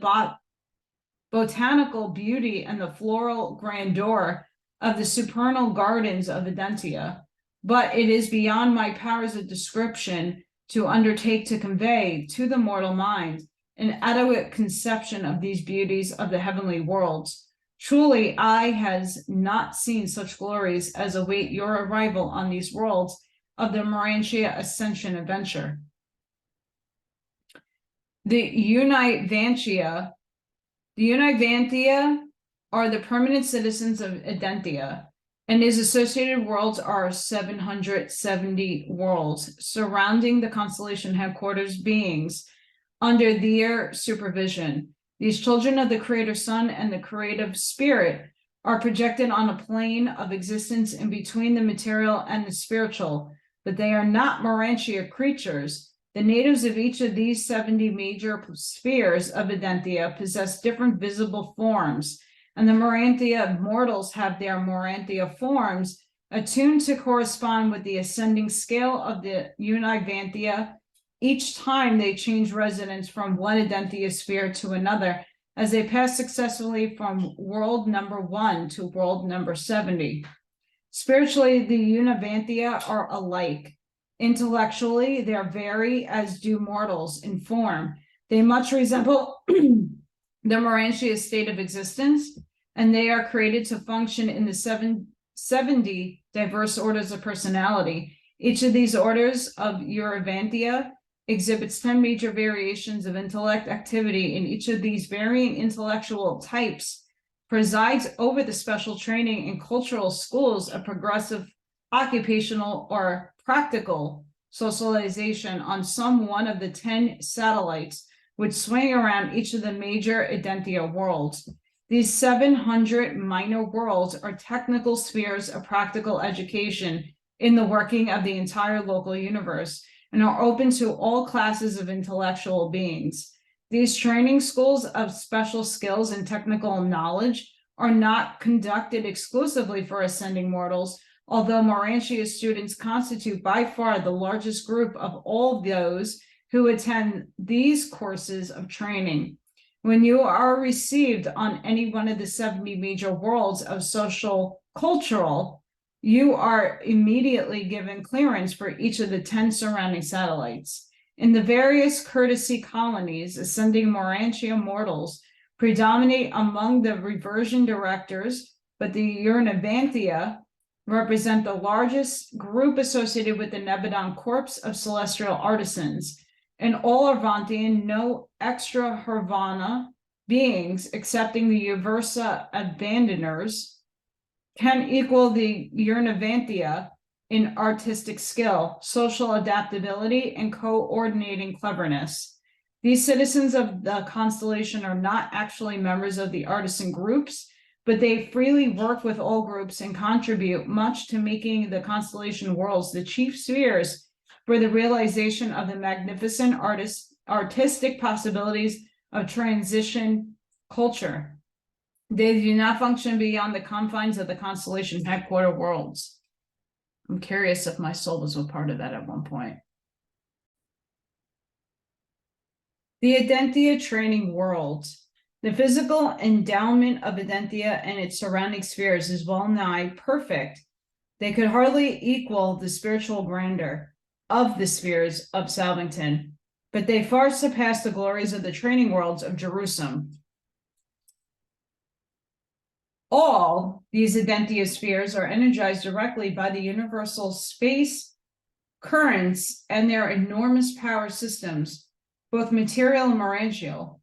Speaker 1: botanical beauty and the floral grandeur of the supernal gardens of Urantia. But it is beyond my powers of description to undertake to convey to the mortal mind an adequate conception of these beauties of the heavenly worlds. Truly, eye has not seen such glories as await your arrival on these worlds of the Urantia Ascension adventure. The Urantia are the permanent citizens of Urantia. and his associated worlds are 770 worlds surrounding the constellation headquarters beings under their supervision. These children of the Creator Sun and the Creative Spirit are projected on a plane of existence in between the material and the spiritual, but they are not Urantia creatures. The natives of each of these 70 major spheres of Urantia possess different visible forms, and the Urantia mortals have their Urantia forms attuned to correspond with the ascending scale of the Urantia. Each time they change residence from one Urantia sphere to another, as they pass successfully from world number 1 to world number 70. Spiritually, the Urantia are alike. Intellectually, they vary as do mortals in form. They much resemble the Urantia state of existence, and they are created to function in the 70 diverse orders of personality. Each of these orders of Urantia exhibits 10 major variations of intellect activity, in each of these varying intellectual types presides over the special training in cultural schools of progressive occupational or practical socialization on some one of the 10 satellites which swing around each of the major Urantia worlds. These 700 minor worlds are technical spheres of practical education in the working of the entire local universe, and are open to all classes of intellectual beings. These training schools of special skills and technical knowledge are not conducted exclusively for ascending mortals, although Urantia students constitute by far the largest group of all those who attend these courses of training. When you are received on any one of the 70 major worlds of social, cultural, you are immediately given clearance for each of the 10 surrounding satellites. In the various courtesy colonies, ascending Urantia mortals predominate among the reversion directors, but the Urantia represent the largest group associated with the Nebadon Corps of celestial artisans. In all Urantian, no extra Hervana beings, excepting the Uversa abandoners, can equal the Urantia in artistic skill, social adaptability, and coordinating cleverness. These citizens of the constellation are not actually members of the artisan groups, but they freely work with all groups and contribute much to making the constellation worlds the chief spheres for the realization of the magnificent artistic possibilities of transition culture. They do not function beyond the confines of the constellation headquarter worlds. I'm curious if my soul was a part of that at one point. The Urantia training worlds. The physical endowment of Urantia and its surrounding spheres is well nigh perfect. They could hardly equal the spiritual grandeur of the spheres of Salvington, but they far surpass the glories of the training worlds of Jerusalem. All these Urantia spheres are energized directly by the universal space currents and their enormous power systems, both material and Urantial,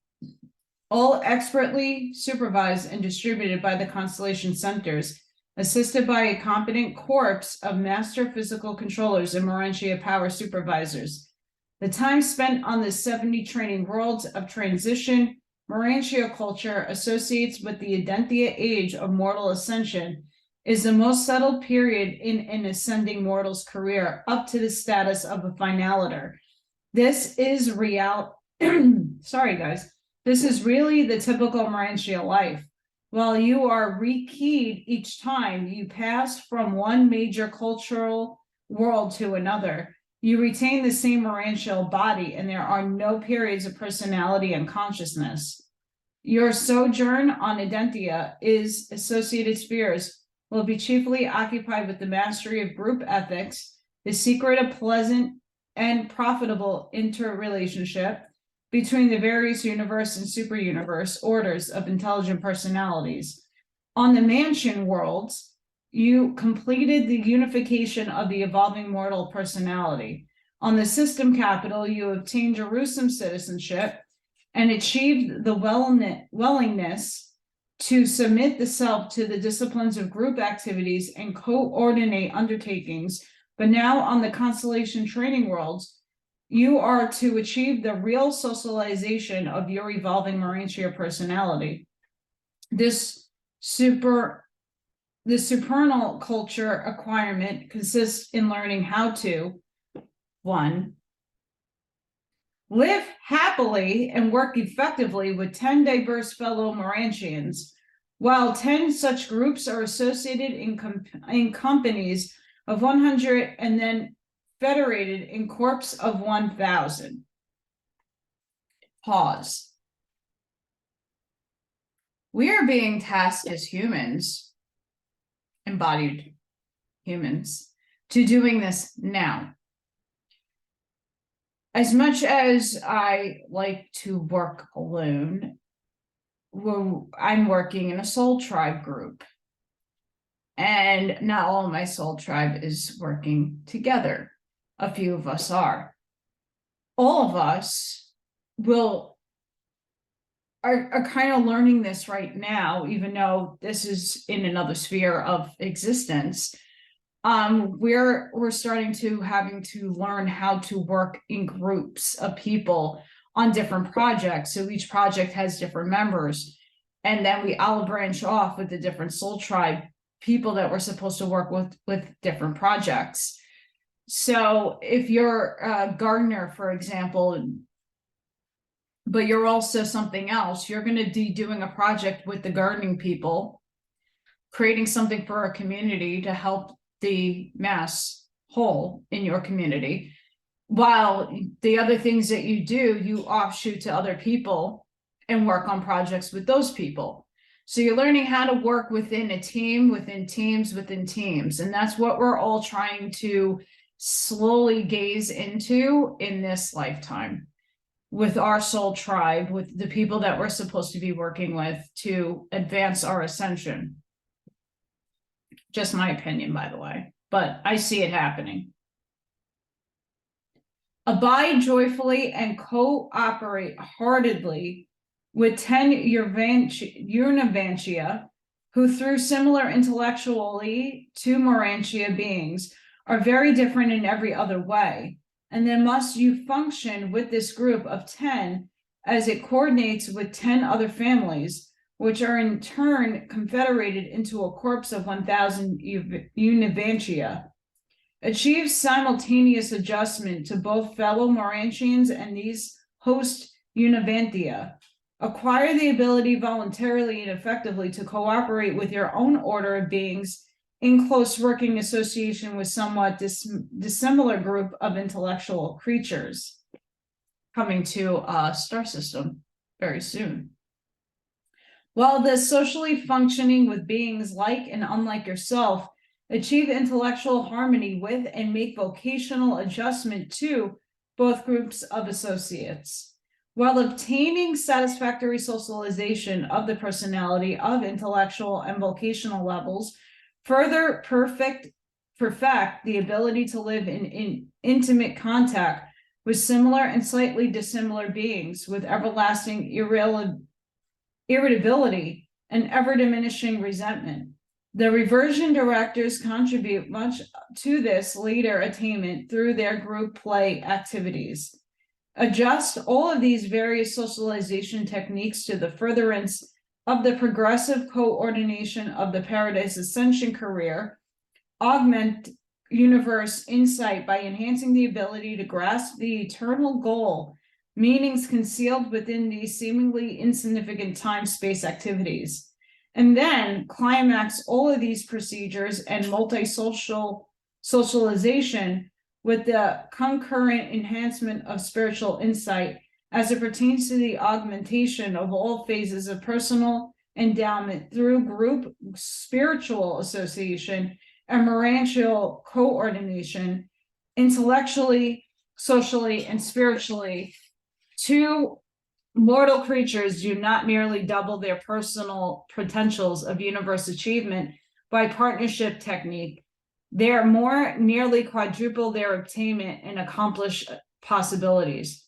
Speaker 1: all expertly supervised and distributed by the constellation centers, assisted by a competent corps of master physical controllers and Urantia power supervisors. The time spent on the 70 training worlds of transition Urantia culture associates with the Urantia age of mortal ascension is the most settled period in an ascending mortal's career, up to the status of a finaliter. This is This is really the typical Urantia life. While you are rekeyed each time you pass from one major cultural world to another, you retain the same Urantia body, and there are no periods of personality and consciousness. Your sojourn on Urantia is associated spheres will be chiefly occupied with the mastery of group ethics, the secret of pleasant and profitable interrelationship between the various universe and super-universe orders of intelligent personalities. On the mansion worlds, you completed the unification of the evolving mortal personality. On the system capital, you obtained Jerusalem citizenship and achieved the willingness to submit the self to the disciplines of group activities and coordinate undertakings. But now on the Constellation training worlds, you are to achieve the real socialization of your evolving Urantia personality. This supernal culture acquirement consists in learning how to, 1, live happily and work effectively with 10 diverse fellow Urantians, while 10 such groups are associated in companies of 100 and then federated in corps of 1,000. Pause. We are being tasked as humans, embodied humans, to doing this now. As much as I like to work alone, I'm working in a soul tribe group. And not all of my soul tribe is working together. A few of us are. All of us are kind of learning this right now, even though this is in another sphere of existence. We're starting to having to learn how to work in groups of people on different projects. So each project has different members, and then we all branch off with the different soul tribe people that we're supposed to work with different projects. So if you're a gardener, for example, but you're also something else, you're going to be doing a project with the gardening people, creating something for a community to help the mass whole in your community, while the other things that you do, you offshoot to other people and work on projects with those people. So you're learning how to work within a team, within teams, within teams. And that's what we're all trying to slowly gaze into in this lifetime with our soul tribe, with the people that we're supposed to be working with to advance our ascension. Just my opinion, by the way, but I see it happening. Abide joyfully and cooperate heartedly with 10 Urantia, who through similar intellectually to Urantia beings are very different in every other way. And then must you function with this group of 10 as it coordinates with 10 other families, which are in turn confederated into a corpus of 1,000 Urantia. Achieve simultaneous adjustment to both fellow Urantians and these host Urantia. Acquire the ability voluntarily and effectively to cooperate with your own order of beings in close working association with somewhat dissimilar group of intellectual creatures. Coming to a star system very soon. While the socially functioning with beings like and unlike yourself, achieve intellectual harmony with and make vocational adjustment to both groups of associates. While obtaining satisfactory socialization of the personality of intellectual and vocational levels, further perfect the ability to live in intimate contact with similar and slightly dissimilar beings with everlasting irritability and ever-diminishing resentment. The reversion directors contribute much to this later attainment through their group play activities. Adjust all of these various socialization techniques to the furtherance of the progressive coordination of the Paradise Ascension career, augment universe insight by enhancing the ability to grasp the eternal goal, meanings concealed within these seemingly insignificant time-space activities. And then climax all of these procedures and multi-social socialization with the concurrent enhancement of spiritual insight as it pertains to the augmentation of all phases of personal endowment through group spiritual association and Urantia coordination, intellectually, socially, and spiritually. Two mortal creatures do not merely double their personal potentials of universe achievement by partnership technique. They are more nearly quadruple their attainment and accomplish possibilities.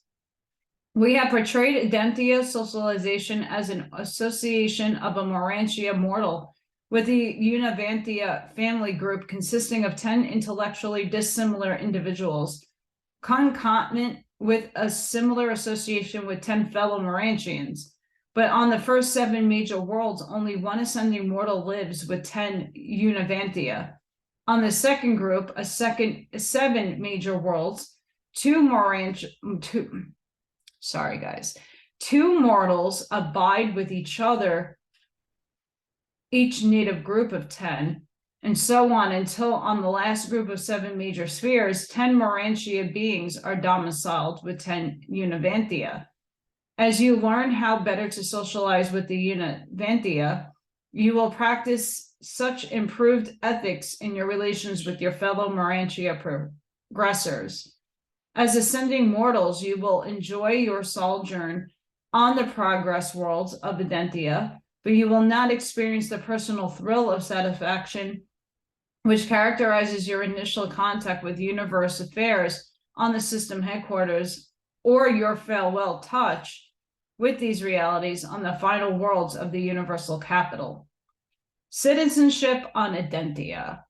Speaker 1: We have portrayed Urantia socialization as an association of a Urantia mortal with the Urantia family group consisting of 10 intellectually dissimilar individuals, concomitant with a similar association with 10 fellow Urantians. But on the first 7 major worlds, only one ascending mortal lives with 10 Urantia. On the second group, 7 major worlds, two mortals abide with each other, each native group of 10, and so on until on the last group of 7 major spheres, 10 Urantia beings are domiciled with 10 Urantia. As you learn how better to socialize with the Urantia, you will practice such improved ethics in your relations with your fellow Urantia progressors. As ascending mortals, you will enjoy your sojourn on the progress worlds of Urantia, but you will not experience the personal thrill of satisfaction which characterizes your initial contact with universe affairs on the system headquarters, or your farewell touch with these realities on the final worlds of the universal capital. Citizenship on Urantia.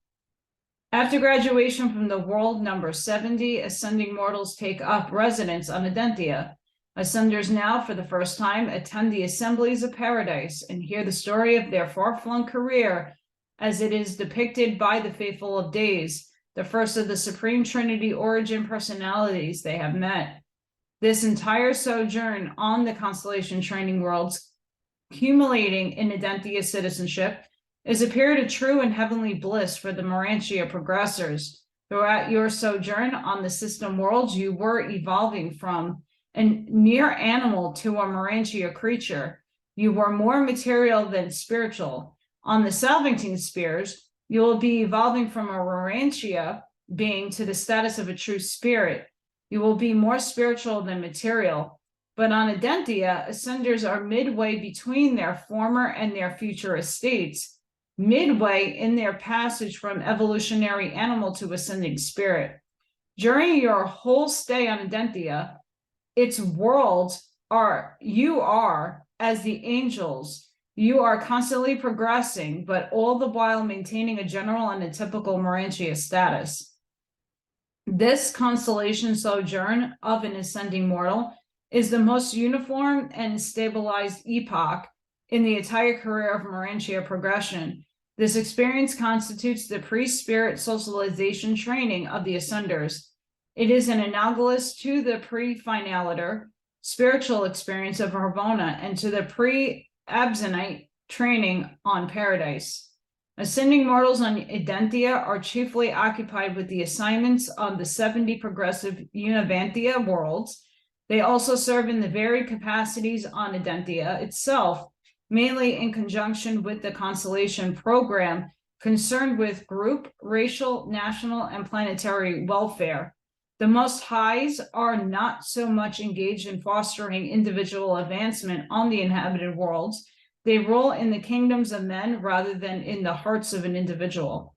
Speaker 1: After graduation from the world number 70, ascending mortals take up residence on Urantia. Ascenders now, for the first time, attend the assemblies of paradise and hear the story of their far-flung career as it is depicted by the faithful of days, the first of the Supreme Trinity origin personalities they have met. This entire sojourn on the constellation training worlds, accumulating in Urantia citizenship, is a period of true and heavenly bliss for the Urantia progressors. Throughout your sojourn on the system worlds, you were evolving from a mere animal to a Urantia creature. You were more material than spiritual. On the Salvington spheres, you will be evolving from a Urantia being to the status of a true spirit. You will be more spiritual than material. But on Urantia, ascenders are midway between their former and their future estates, midway in their passage from evolutionary animal to ascending spirit. During your whole stay on Urantia, its worlds you are as the angels. You are constantly progressing, but all the while maintaining a general and a typical Urantia status. This constellation sojourn of an ascending mortal is the most uniform and stabilized epoch in the entire career of Urantia progression. This experience constitutes the pre-spirit socialization training of the ascenders. It is an analogous to the pre-finaliter spiritual experience of Ravona and to the pre-absonite training on Paradise. Ascending mortals on Urantia are chiefly occupied with the assignments on the 70 progressive Urantia worlds. They also serve in the varied capacities on Urantia itself, mainly in conjunction with the constellation program concerned with group, racial, national, and planetary welfare. The Most Highs are not so much engaged in fostering individual advancement on the inhabited worlds. They rule in the kingdoms of men rather than in the hearts of an individual.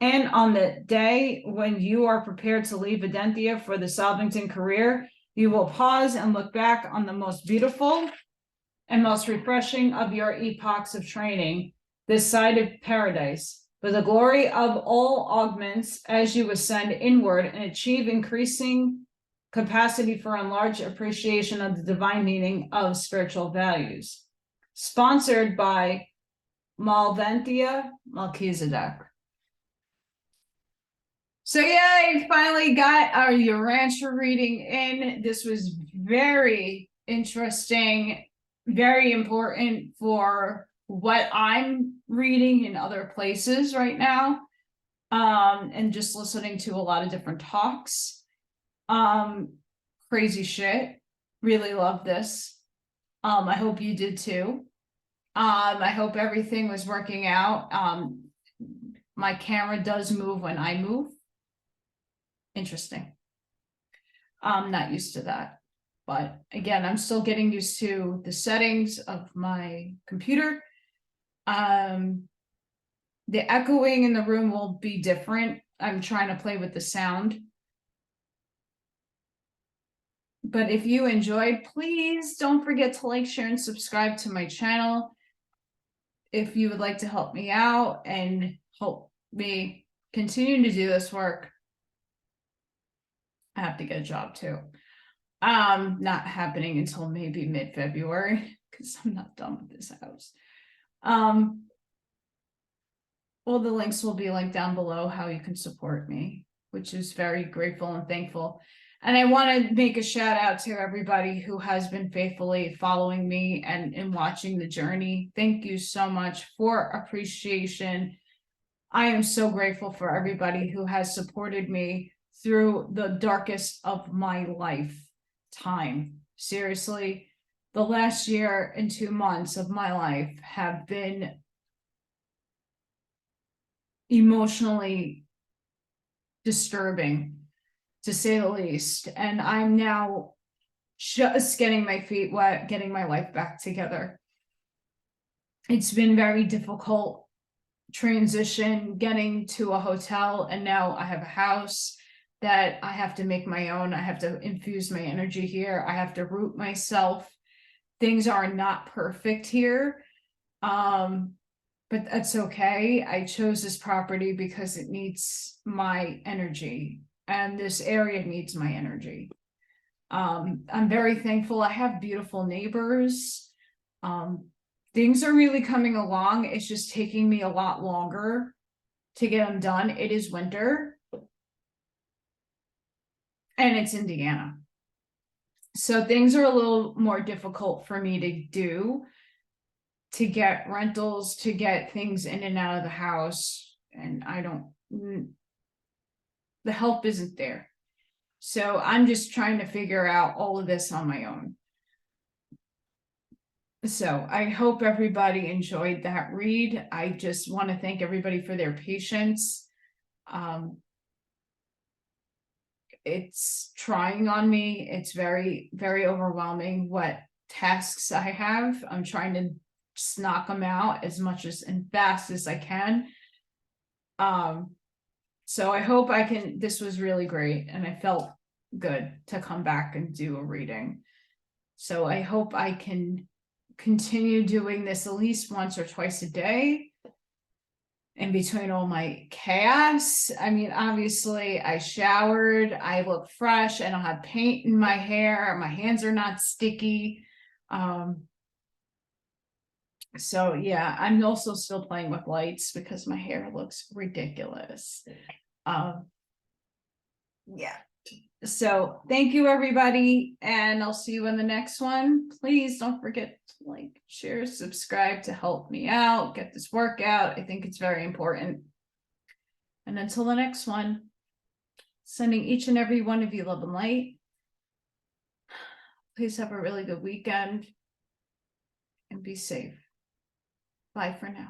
Speaker 1: And on the day when you are prepared to leave Urantia for the Salvington career, you will pause and look back on the most beautiful and most refreshing of your epochs of training, this side of paradise. But the glory of all augments as you ascend inward and achieve increasing capacity for enlarged appreciation of the divine meaning of spiritual values. Sponsored by Malventia Melchizedek. So yay, finally got our Urantia reading in. This was very interesting, very important for what I'm reading in other places right now, and just listening to a lot of different talks. Crazy shit. Really love this. I hope you did too. I hope everything was working out. My camera does move when I move. Interesting. I'm not used to that. But again, I'm still getting used to the settings of my computer. The echoing in the room will be different. I'm trying to play with the sound. But if you enjoyed, please don't forget to like, share, and subscribe to my channel. If you would like to help me out and help me continue to do this work, I have to get a job too. Not happening until maybe mid-February because I'm not done with this house. All the links will be linked down below how you can support me, which is very grateful and thankful. And I want to make a shout out to everybody who has been faithfully following me and watching the journey. Thank you so much for appreciation. I am so grateful for everybody who has supported me through the darkest of my lifetime. Seriously, the last year and 2 months of my life have been emotionally disturbing, to say the least. And I'm now just getting my feet wet, getting my life back together. It's been very difficult transition getting to a hotel, and now I have a house that I have to make my own. I have to infuse my energy here. I have to root myself. Things are not perfect here. But that's okay. I chose this property because it needs my energy, and this area needs my energy. I'm very thankful. I have beautiful neighbors. Things are really coming along. It's just taking me a lot longer to get them done. It is winter, and it's Indiana. So things are a little more difficult for me to do, to get rentals, to get things in and out of the house. And the help isn't there. So I'm just trying to figure out all of this on my own. So I hope everybody enjoyed that read. I just want to thank everybody for their patience. It's trying on me. It's very, very overwhelming what tasks I have. I'm trying to just knock them out as much as and fast as I can. So I hope I can, this was really great, and I felt good to come back and do a reading. So I hope I can continue doing this at least once or twice a day in between all my chaos. I mean, obviously I showered, I look fresh, I don't have paint in my hair, my hands are not sticky. So yeah, I'm also still playing with lights because my hair looks ridiculous. Yeah. So thank you, everybody, and I'll see you in the next one. Please don't forget to like, share, subscribe to help me out, get this work out. I think it's very important. And until the next one, sending each and every one of you love and light. Please have a really good weekend and be safe. Bye for now.